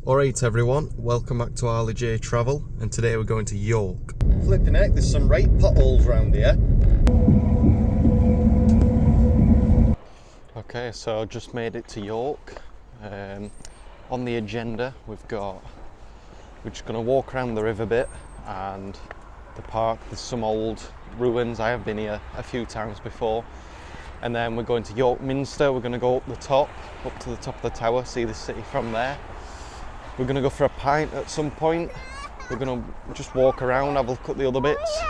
Alright everyone, welcome back to Harley J Travel, and today we're going to York. Flipping heck, there's some right potholes around here. Okay, so just made it to York. On the agenda we're just going to walk around the river bit and the park. There's some old ruins. I have been here a few times before. And then we're going to York Minster. We're going to go up to the top of the tower, see the city from there. We're going to go for a pint at some point. We're going to just walk around, have a look at the other bits.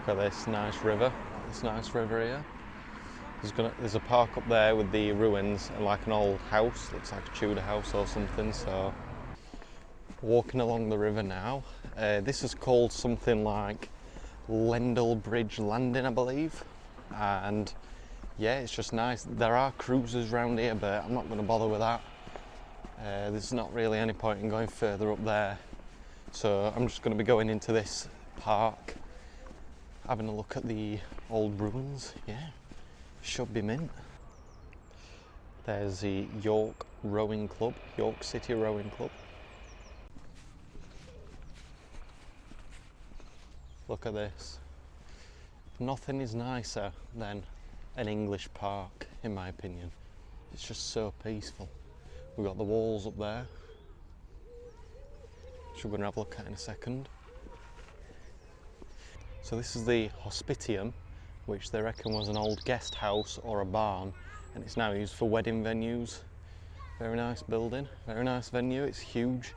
Look at this nice river here. There's a park up there with the ruins and like an old house, looks like a Tudor house or something. So walking along the river now. This is called something like Lendal Bridge Landing, I believe. And yeah, it's just nice. There are cruises around here, but I'm not going to bother with that. There's not really any point in going further up there. So I'm just going to be going into this park, having a look at the old ruins. Yeah, should be mint. There's the York Rowing Club, York City Rowing Club. Look at this. Nothing is nicer than an English park, in my opinion. It's just so peaceful. We've got the walls up there, which we're going to have a look at in a second. So this is the Hospitium, which they reckon was an old guest house or a barn, and it's now used for wedding venues. Very nice building, very nice venue. It's huge.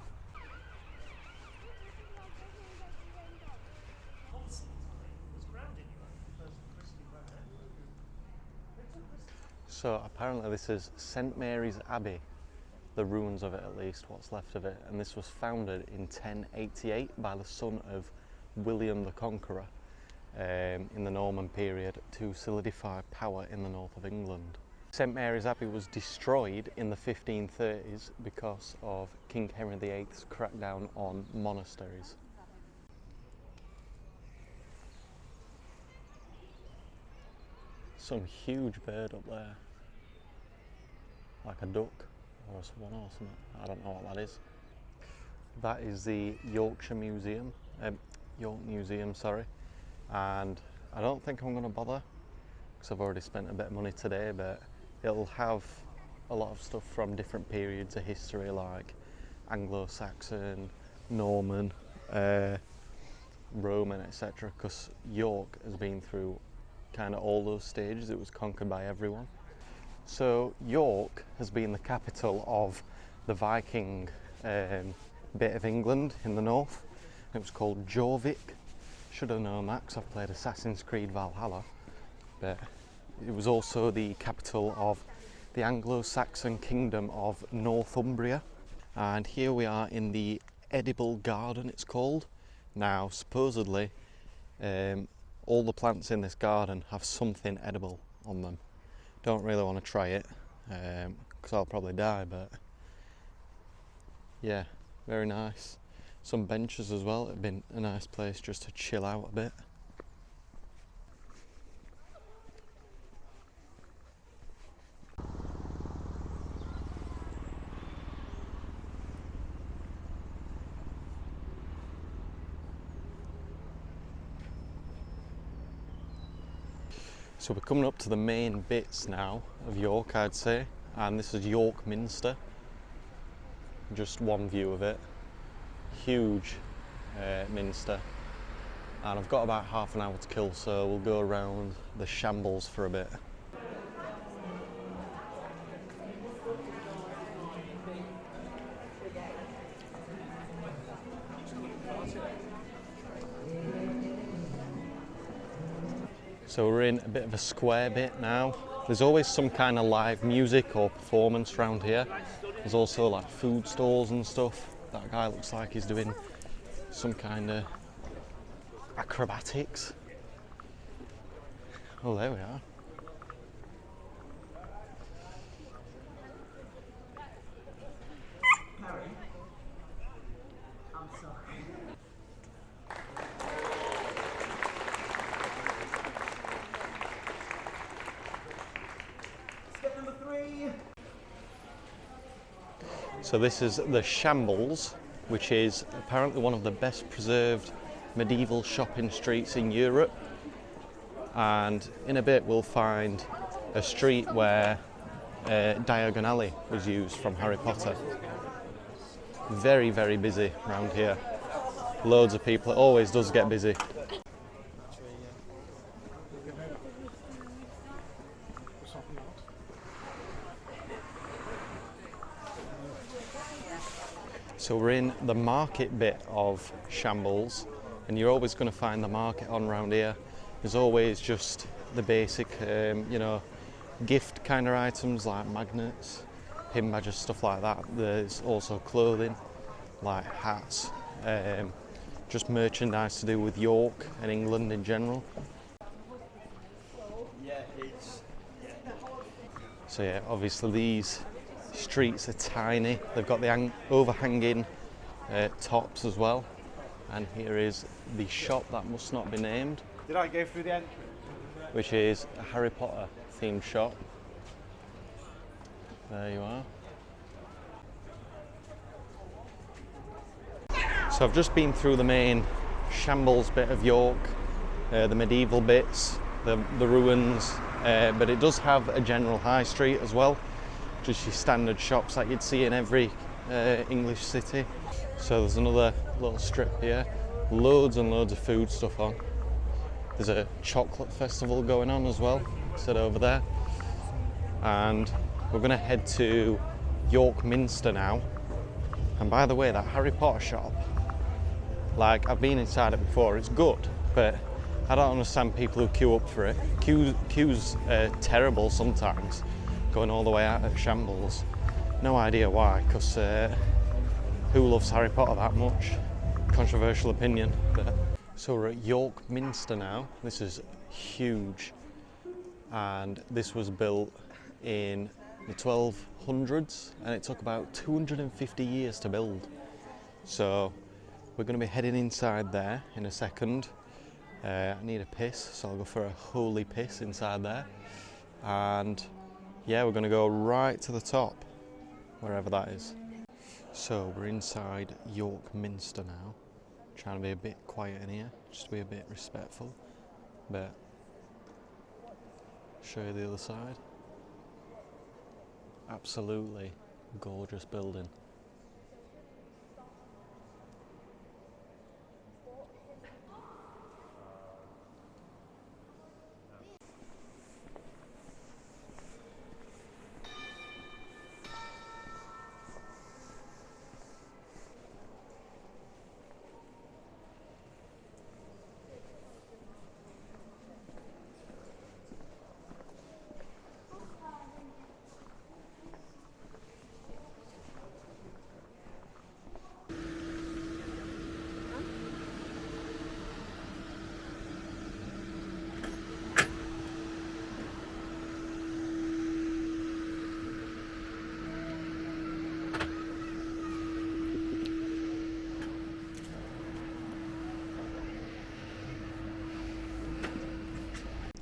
So apparently this is St Mary's Abbey, the ruins of it at least, what's left of it, and this was founded in 1088 by the son of William the Conqueror in the Norman period to solidify power in the north of England. St Mary's Abbey was destroyed in the 1530s because of King Henry VIII's crackdown on monasteries. Some huge bird up there. Like a duck or a swan or something. I don't know what that is. That is the Yorkshire Museum, York Museum, sorry. And I don't think I'm going to bother because I've already spent a bit of money today, but it'll have a lot of stuff from different periods of history like Anglo-Saxon, Norman, Roman, etc. Because York has been through kind of all those stages. It was conquered by everyone. So York has been the capital of the Viking bit of England in the north. It was called Jorvik. Should have known that because I've played Assassin's Creed Valhalla. But it was also the capital of the Anglo-Saxon kingdom of Northumbria. And here we are in the edible garden, it's called. Now supposedly all the plants in this garden have something edible on them. Don't really want to try it because I'll probably die, but yeah, very nice. Some benches as well. It'd been a nice place just to chill out a bit. So we're coming up to the main bits now of York, I'd say, and this is York Minster. Just one view of it. Huge minster. And I've got about half an hour to kill, so we'll go around the Shambles for a bit. So we're in a bit of a square bit now. There's always some kind of live music or performance around here. There's also like food stalls and stuff. That guy looks like he's doing some kind of acrobatics. Oh, there we are. So this is the Shambles, which is apparently one of the best preserved medieval shopping streets in Europe. And in a bit we'll find a street where Diagon Alley was used from Harry Potter. Very, very busy around here. Loads of people. It always does get busy. So we're in the market bit of Shambles, and you're always going to find the market on round here. There's always just the basic, gift kind of items like magnets, pin badges, stuff like that. There's also clothing, like hats, just merchandise to do with York and England in general. So yeah, obviously these streets are tiny. They've got the overhanging tops as well. And here is the shop that must not be named. Did I go through the entrance? Which is a Harry Potter themed shop. There you are. So I've just been through the main Shambles bit of York, the medieval bits, the ruins, but it does have a general high street as well, just your standard shops that you'd see in every English city. So there's another little strip here, loads and loads of food stuff on. There's a chocolate festival going on as well, set over there. And we're going to head to York Minster now. And by the way, that Harry Potter shop, like, I've been inside it before, it's good, but I don't understand people who queue up for it. Queues are terrible sometimes, going all the way out at Shambles. No idea why, because who loves Harry Potter that much? Controversial opinion. But. So we're at York Minster now. This is huge, and this was built in the 1200s, and it took about 250 years to build. So we're going to be heading inside there in a second. I need a piss, so I'll go for a holy piss inside there. And yeah, we're going to go right to the top, wherever that is. So we're inside York Minster now. Trying to be a bit quiet in here, just to be a bit respectful. But show you the other side. Absolutely gorgeous building.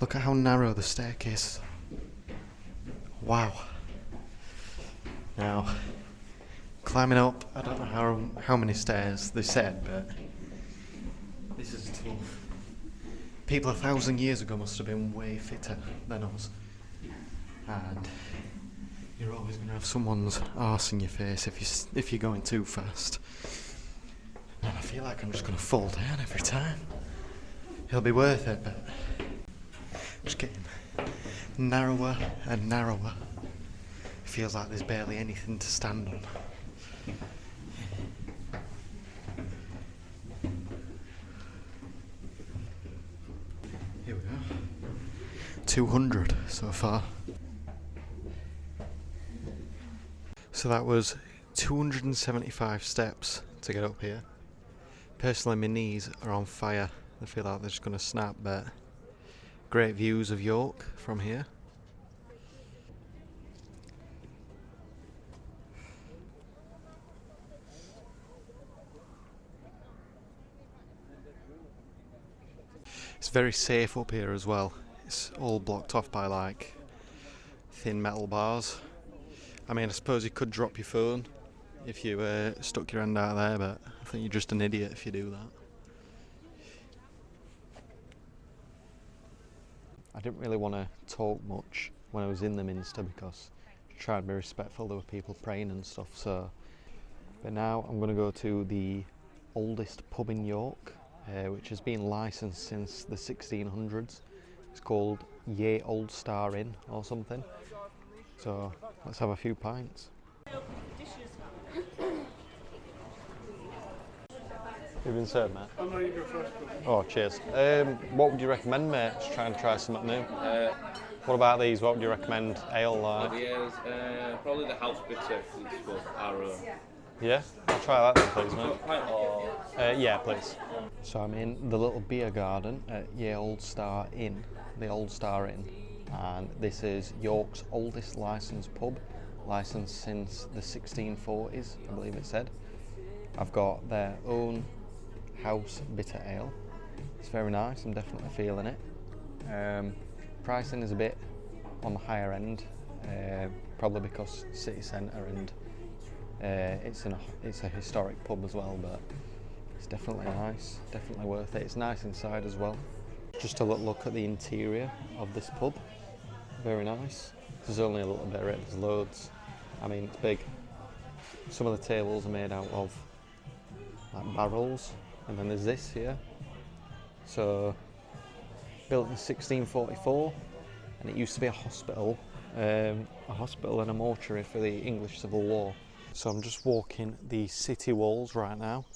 Look at how narrow the staircase is. Wow. Now, climbing up, I don't know how many stairs they said, but this is tough. People 1,000 years ago must have been way fitter than us. And you're always going to have someone's arse in your face if you're going too fast. And I feel like I'm just going to fall down every time. It'll be worth it, but just getting narrower and narrower. It feels like there's barely anything to stand on. Here we go. 200 so far. So that was 275 steps to get up here. Personally, my knees are on fire. I feel like they're just going to snap, but great views of York from here. It's very safe up here as well. It's all blocked off by like thin metal bars. I mean, I suppose you could drop your phone if you stuck your hand out there, but I think you're just an idiot if you do that. I didn't really want to talk much when I was in the Minster because I tried to be respectful. There were people praying and stuff. So, but now I'm going to go to the oldest pub in York, which has been licensed since the 1600s. It's called Ye Old Star Inn or something. So let's have a few pints. You've been served, mate? Oh no, you go first. Oh, cheers. What would you recommend, mate? Just try and try something new. What about these? What would you recommend? Ale, Probably the house bitter. It's called Arrow. Yeah? I'll try that then, please, mate. Pint or Yeah, please. So I'm in the little beer garden at Ye Old Star Inn, the Old Star Inn, and this is York's oldest licensed pub, licensed since the 1640s, I believe it said. I've got their own house bitter ale. It's very nice, I'm definitely feeling it. Pricing is a bit on the higher end, probably because city centre and it's a historic pub as well, but it's definitely nice, definitely worth it. It's nice inside as well. Just a little look at the interior of this pub, very nice. There's only a little bit of it, there's loads. I mean, it's big. Some of the tables are made out of like barrels, and then there's this here. So, built in 1644, and it used to be a hospital and a mortuary for the English Civil War. So I'm just walking the city walls right now.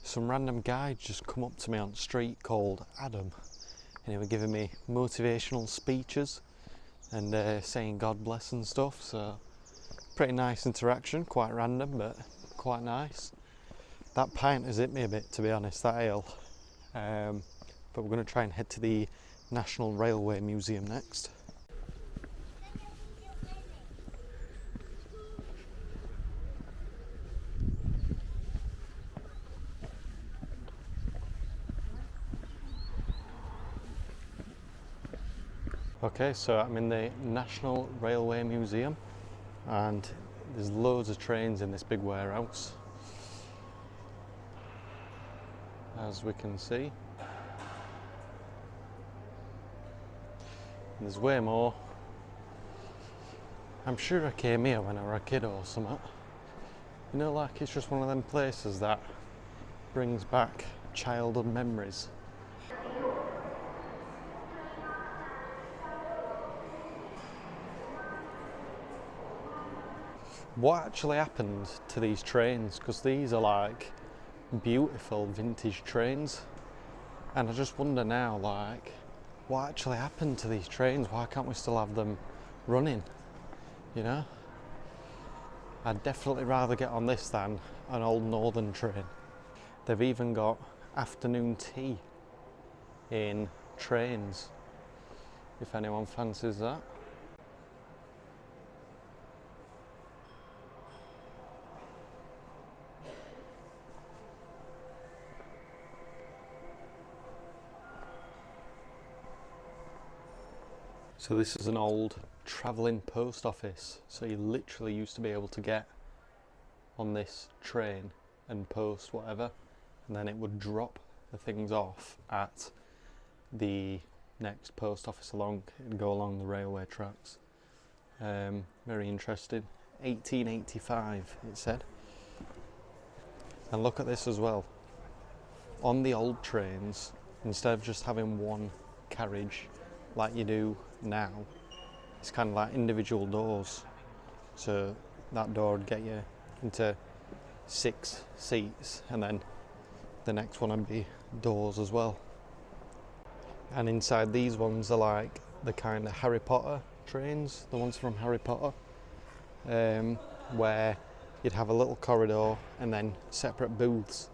Some random guy just come up to me on the street called Adam, and he was giving me motivational speeches and saying God bless and stuff. So pretty nice interaction, quite random but quite nice. That pint has hit me a bit, to be honest, that ale. But we're going to try and head to the National Railway Museum next. Okay, so I'm in the National Railway Museum, and there's loads of trains in this big warehouse, as we can see. And there's way more. I'm sure I came here when I was a kid or something. You know, like it's just one of them places that brings back childhood memories. What actually happened to these trains? Because these are like beautiful vintage trains, and I just wonder now, like, what actually happened to these trains? Why can't we still have them running? You know, I'd definitely rather get on this than an old northern train. They've even got afternoon tea in trains, if anyone fancies that. So this is an old travelling post office. So you literally used to be able to get on this train and post whatever, and then it would drop the things off at the next post office along. It'd go along the railway tracks. Very interesting. 1885 it said. And look at this as well. On the old trains, instead of just having one carriage like you do now, it's kind of like individual doors. So that door would get you into 6 seats, and then the next one would be doors as well. And inside these ones are like the kind of Harry Potter trains, the ones from Harry Potter, where you'd have a little corridor and then separate booths.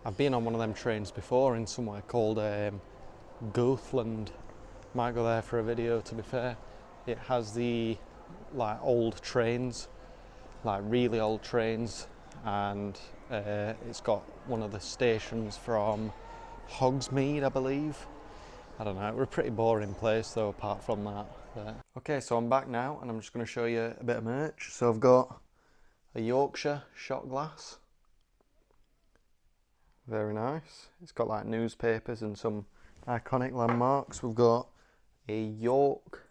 I've been on one of them trains before in somewhere called Gothland. Might go there for a video, to be fair. It has the like old trains, like really old trains, and it's got one of the stations from Hogsmeade, I believe. I don't know, it was a pretty boring place though, apart from that. Okay, so I'm back now and I'm just going to show you a bit of merch. So I've got a Yorkshire shot glass. Very nice. It's got like newspapers and some iconic landmarks. We've got a York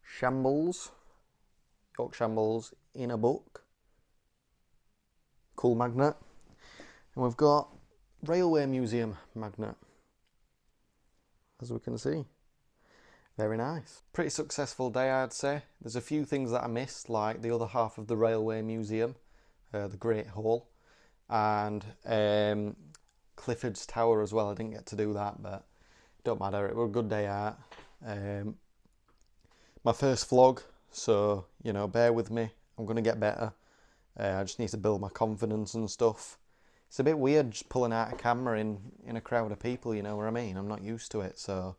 Shambles in a book. Cool magnet. And we've got Railway Museum magnet, as we can see. Very nice. Pretty successful day, I'd say. There's a few things that I missed, like the other half of the Railway Museum, the Great Hall, and Clifford's Tower as well. I didn't get to do that, but don't matter. It was a good day out. My first vlog, so, you know, bear with me. I'm going to get better. I just need to build my confidence and stuff. It's a bit weird just pulling out a camera in a crowd of people, you know what I mean? I'm not used to it, so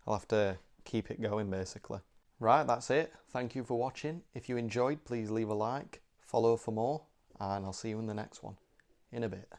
I'll have to keep it going, basically. Right, that's it. Thank you for watching. If you enjoyed, please leave a like, follow for more, and I'll see you in the next one in a bit.